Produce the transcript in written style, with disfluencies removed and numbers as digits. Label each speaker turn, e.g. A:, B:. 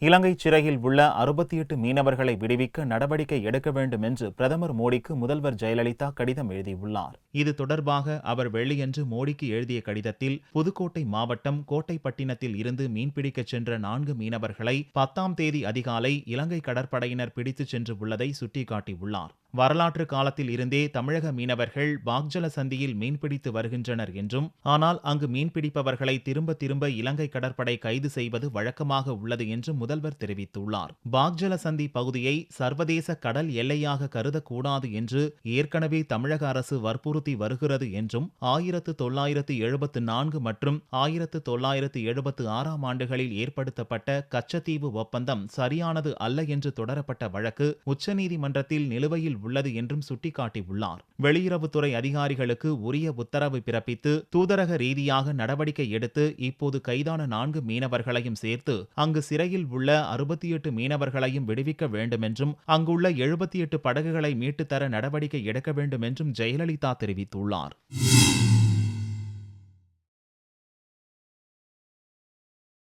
A: இலங்கை சிறையில் உள்ள 68 மீனவர்களை விடுவிக்க நடவடிக்கை எடுக்க வேண்டும் என்று பிரதமர் மோடிக்கு முதல்வர் ஜெயலலிதா கடிதம் எழுதியுள்ளார். இது தொடர்பாக அவர் வெள்ளியன்று மோடிக்கு எழுதிய கடிதத்தில், புதுக்கோட்டை மாவட்டம் கோட்டைப்பட்டினத்தில் இருந்து மீன்பிடிக்கச் சென்ற 4 மீனவர்களை 10ஆம் தேதி அதிகாலை இலங்கை கடற்படையினர் பிடித்துச் சென்று உள்ளதை சுட்டிக்காட்டியுள்ளார். வரலாற்று காலத்தில் இருந்தே தமிழக மீனவர்கள் பாக்ஜல சந்தியில் மீன்பிடித்து வருகின்றனர் என்றும், ஆனால் அங்கு மீன்பிடிப்பவர்களை திரும்ப திரும்ப இலங்கை கடற்படை கைது செய்வது வழக்கமாக உள்ளது என்றும் முதல்வர் தெரிவித்துள்ளார். பாக்ஜல சந்தி பகுதியை சர்வதேச கடல் எல்லையாக கருதக்கூடாது என்று ஏற்கனவே தமிழக அரசு வற்புறுத்தி வருகிறது என்றும், 1974 மற்றும் 1976ஆம் ஆண்டுகளில் ஏற்படுத்தப்பட்ட கச்சத்தீவு ஒப்பந்தம் சரியானது அல்ல என்று தொடரப்பட்ட வழக்கு உச்சநீதிமன்றத்தில் நிலுவையில் உள்ளது என்றும் சுட்டிக்காட்டியுள்ளார். வெளியுறவுத்துறை அதிகாரிகளுக்கு உரிய உத்தரவு பிறப்பித்து தூதரக ரீதியாக நடவடிக்கை எடுத்து இப்போது கைதான 4 மீனவர்களையும் சேர்த்து அங்கு சிறையில் உள்ள 68 மீனவர்களையும் விடுவிக்க வேண்டும் என்றும், அங்குள்ள 78 படகுகளை மீட்டுத்தர நடவடிக்கை எடுக்க வேண்டும் என்றும் ஜெயலலிதா தெரிவித்துள்ளார்.